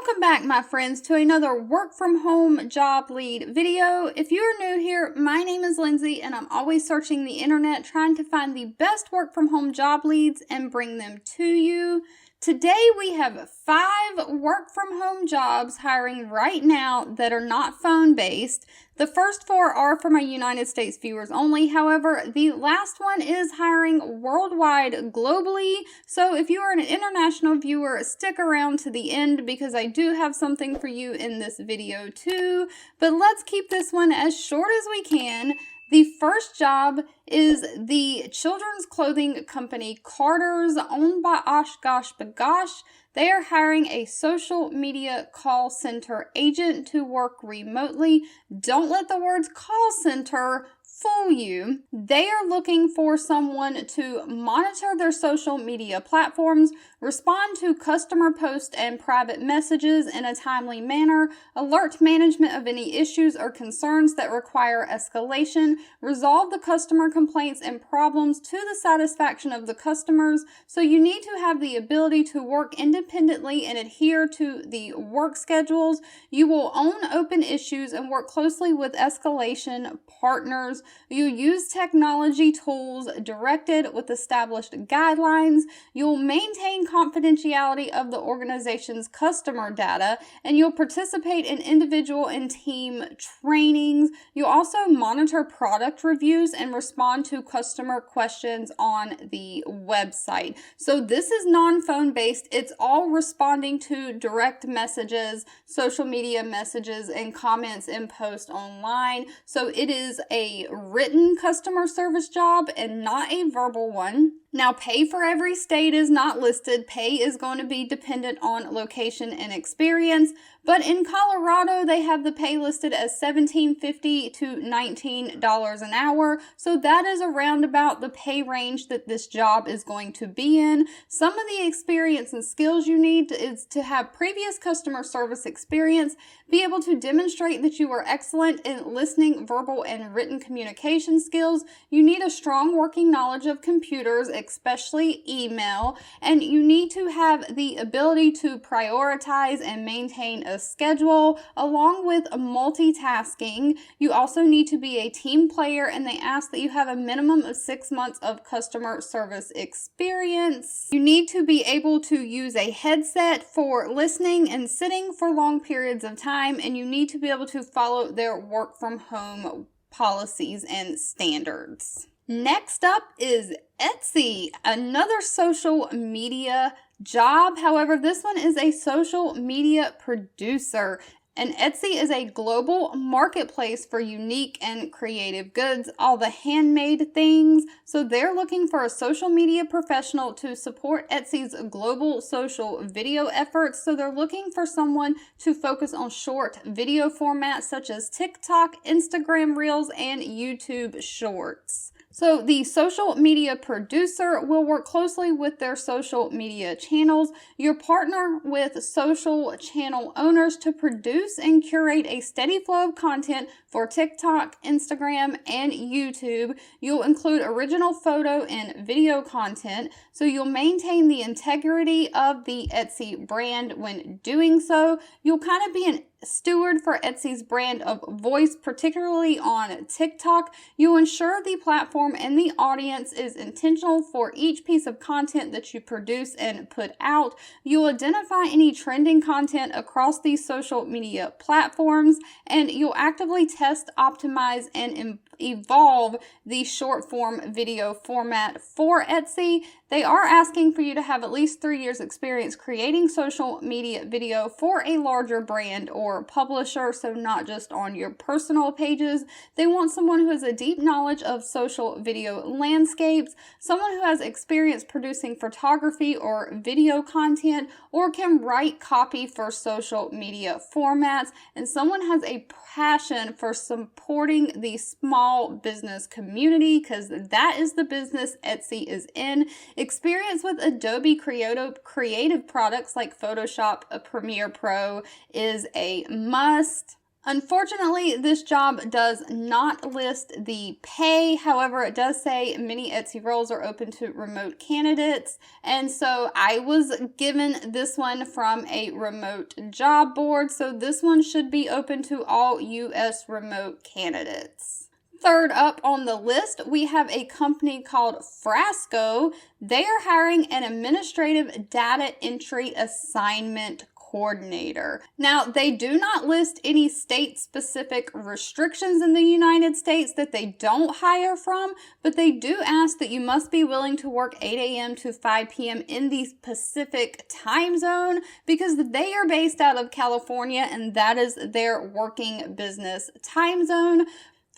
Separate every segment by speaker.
Speaker 1: Welcome back, my friends, to another work from home job lead video. If you are new here, my name is Lindsay and I'm always searching the internet trying to find the best work from home job leads and bring them to you. Today we have 5 work from home jobs hiring right now that are not phone based. The first 4 are for my United States viewers only. However, the last one is hiring worldwide globally. So if you are an international viewer, stick around to the end because I do have something for you in this video too. But let's keep this one as short as we can. The first job is the children's clothing company Carter's, owned by OshKosh B'gosh. They are hiring a social media call center agent to work remotely. Don't let the words call center fool you. They are looking for someone to monitor their social media platforms, respond to customer posts and private messages in a timely manner, alert management of any issues or concerns that require escalation, resolve the customer complaints and problems to the satisfaction of the customers. So you need to have the ability to work independently and adhere to the work schedules. You will own open issues and work closely with escalation partners. You use technology tools directed with established guidelines. You'll maintain confidentiality of the organization's customer data, and you'll participate in individual and team trainings. You'll also monitor product reviews and respond to customer questions on the website. So this is non-phone based. It's all responding to direct messages, social media messages, and comments in posts online. So it is a written customer service job and not a verbal one. Now, pay for every state is not listed. Pay is going to be dependent on location and experience. But in Colorado, they have the pay listed as $17.50 to $19 an hour. So that is around about the pay range that this job is going to be in. Some of the experience and skills you need is to have previous customer service experience, be able to demonstrate that you are excellent in listening, verbal, and written communication skills. You need a strong working knowledge of computers, especially email, and you need to have the ability to prioritize and maintain a schedule along with multitasking. You also need to be a team player, and they ask that you have a minimum of 6 months of customer service experience. You need to be able to use a headset for listening and sitting for long periods of time, and you need to be able to follow their work from home policies and standards. Next up is Etsy, another social media job. However, this one is a social media producer. And Etsy is a global marketplace for unique and creative goods, all the handmade things. So they're looking for a social media professional to support Etsy's global social video efforts. So they're looking for someone to focus on short video formats such as TikTok, Instagram Reels, and YouTube Shorts. So the social media producer will work closely with their social media channels. You'll partner with social channel owners to produce and curate a steady flow of content for TikTok, Instagram, and YouTube. You'll include original photo and video content, so you'll maintain the integrity of the Etsy brand when doing so. You'll kind of be an steward for Etsy's brand of voice, particularly on TikTok. You ensure the platform and the audience is intentional for each piece of content that you produce and put out. You'll identify any trending content across these social media platforms, and you'll actively test, optimize, and evolve the short form video format for Etsy. They are asking for you to have at least 3 years experience creating social media video for a larger brand or publisher, so not just on your personal pages. They want someone who has a deep knowledge of social video landscapes, someone who has experience producing photography or video content, or can write copy for social media formats, and someone has a passion for supporting the small business community, because that is the business Etsy is in. Experience with Adobe creative products like Photoshop, Premiere Pro is a must. Unfortunately, this job does not list the pay. However, it does say many Etsy roles are open to remote candidates. And so I was given this one from a remote job board. So this one should be open to all U.S. remote candidates. Third up on the list, we have a company called Frasco. They are hiring an administrative data entry assignment coordinator. Now, they do not list any state-specific restrictions in the United States that they don't hire from, but they do ask that you must be willing to work 8 a.m. to 5 p.m. in the Pacific time zone because they are based out of California and that is their working business time zone.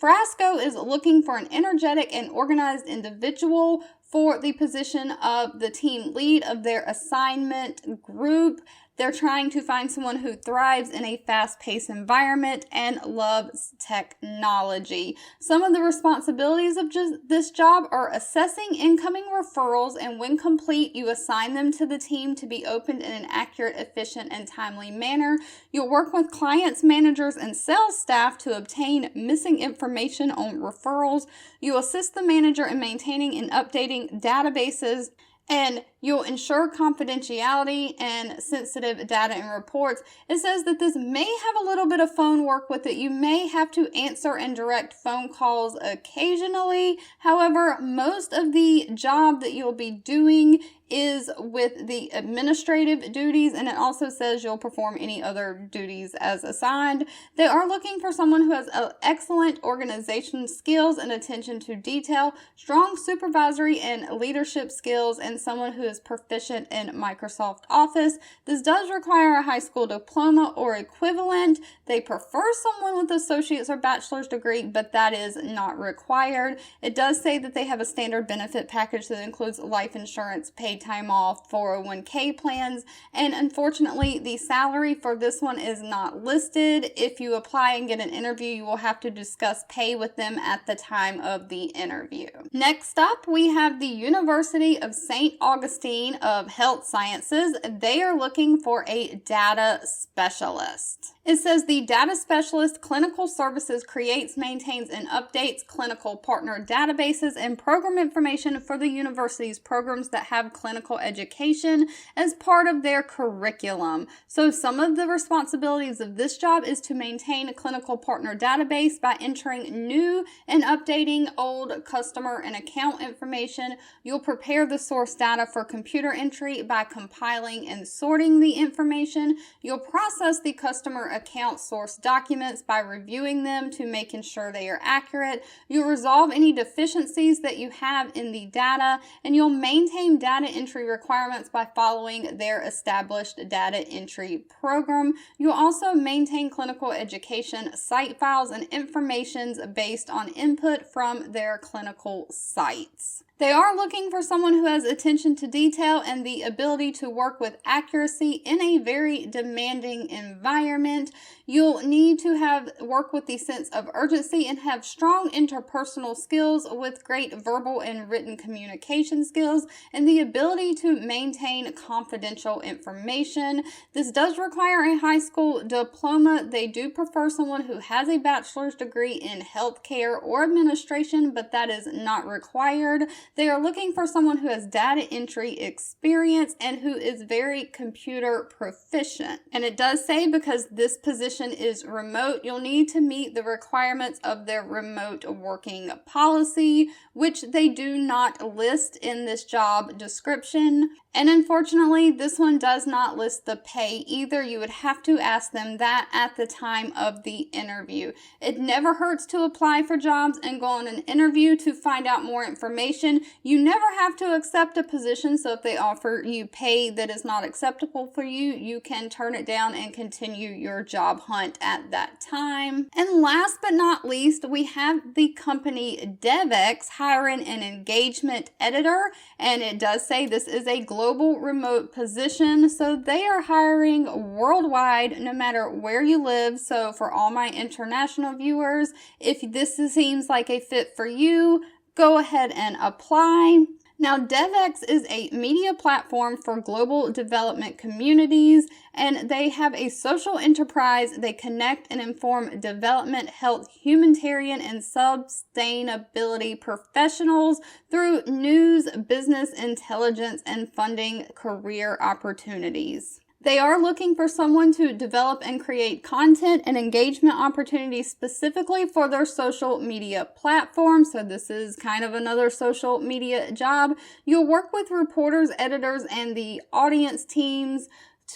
Speaker 1: Frasco is looking for an energetic and organized individual for the position of the team lead of their assignment group. They're trying to find someone who thrives in a fast-paced environment and loves technology. Some of the responsibilities of this job are assessing incoming referrals, and when complete, you assign them to the team to be opened in an accurate, efficient, and timely manner. You'll work with clients, managers, and sales staff to obtain missing information on referrals. You assist the manager in maintaining and updating databases, and you'll ensure confidentiality and sensitive data and reports. It says that this may have a little bit of phone work with it. You may have to answer and direct phone calls occasionally. However, most of the job that you'll be doing is with the administrative duties, and it also says you'll perform any other duties as assigned. They are looking for someone who has excellent organization skills and attention to detail, strong supervisory and leadership skills, and someone who is proficient in Microsoft Office. This does require a high school diploma or equivalent. They prefer someone with associate's or bachelor's degree, but that is not required. It does say that they have a standard benefit package that includes life insurance, paid time off, 401k plans, and unfortunately the salary for this one is not listed. If you apply and get an interview, you will have to discuss pay with them at the time of the interview. Next up, we have the University of St. Augustine of Health Sciences. They are looking for a data specialist. It says the data specialist clinical services creates, maintains, and updates clinical partner databases and program information for the university's programs that have clinical education as part of their curriculum. So some of the responsibilities of this job is to maintain a clinical partner database by entering new and updating old customer and account information. You'll prepare the source data for computer entry by compiling and sorting the information. You'll process the customer account source documents by reviewing them to making sure they are accurate. You'll resolve any deficiencies that you have in the data, and you'll maintain data entry requirements by following their established data entry program. You'll also maintain clinical education site files and information based on input from their clinical sites. They are looking for someone who has attention to detail and the ability to work with accuracy in a very demanding environment. You'll need to work with the sense of urgency and have strong interpersonal skills with great verbal and written communication skills and the ability to maintain confidential information. This does require a high school diploma. They do prefer someone who has a bachelor's degree in healthcare or administration, but that is not required. They are looking for someone who has data entry experience and who is very computer proficient. And it does say because this position is remote, you'll need to meet the requirements of their remote working policy, which they do not list in this job description. And unfortunately, this one does not list the pay either. You would have to ask them that at the time of the interview. It never hurts to apply for jobs and go on an interview to find out more information. You never have to accept a position, so if they offer you pay that is not acceptable for you, you can turn it down and continue your job hunt at that time. And last but not least, we have the company DevX hiring an engagement editor, and it does say this is a global remote position, so they are hiring worldwide no matter where you live. So for all my international viewers, if this seems like a fit for you, go ahead and apply. Now, DevX is a media platform for global development communities, and they have a social enterprise. They connect and inform development, health, humanitarian, and sustainability professionals through news, business intelligence, and funding career opportunities. They are looking for someone to develop and create content and engagement opportunities specifically for their social media platform. So this is kind of another social media job. You'll work with reporters, editors, and the audience teams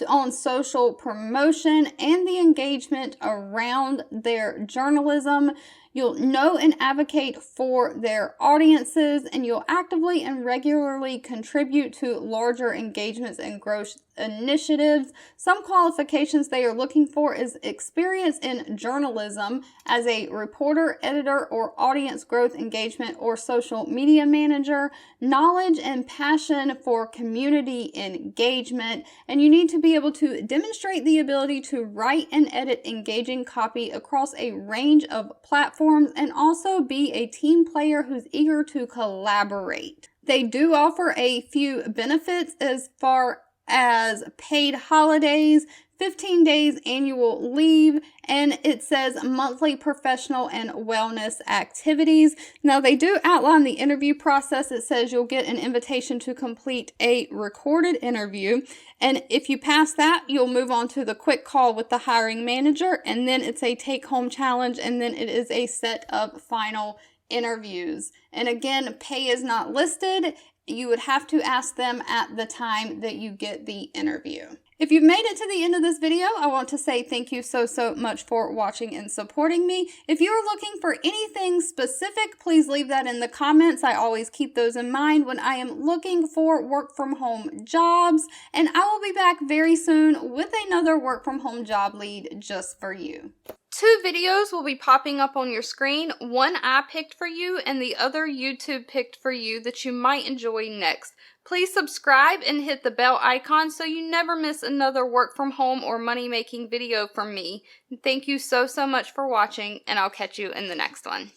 Speaker 1: on social promotion and the engagement around their journalism. You'll know and advocate for their audiences, and you'll actively and regularly contribute to larger engagements and growth initiatives. Some qualifications they are looking for is experience in journalism as a reporter, editor, or audience growth engagement or social media manager, knowledge and passion for community engagement, and you need to be able to demonstrate the ability to write and edit engaging copy across a range of platforms, and also be a team player who's eager to collaborate. They do offer a few benefits as far as paid holidays, 15 days annual leave, and it says monthly professional and wellness activities. Now, they do outline the interview process. It says you'll get an invitation to complete a recorded interview, and if you pass that, you'll move on to the quick call with the hiring manager, and then it's a take-home challenge, and then it is a set of final interviews. And again, pay is not listed. You would have to ask them at the time that you get the interview. If you've made it to the end of this video, I want to say thank you so much for watching and supporting me. If you're looking for anything specific, please leave that in the comments. I always keep those in mind when I am looking for work from home jobs, and I will be back very soon with another work from home job lead just for you. 2 videos will be popping up on your screen. One I picked for you and the other YouTube picked for you that you might enjoy next. Please subscribe and hit the bell icon so you never miss another work from home or money making video from me. Thank you so much for watching, and I'll catch you in the next one.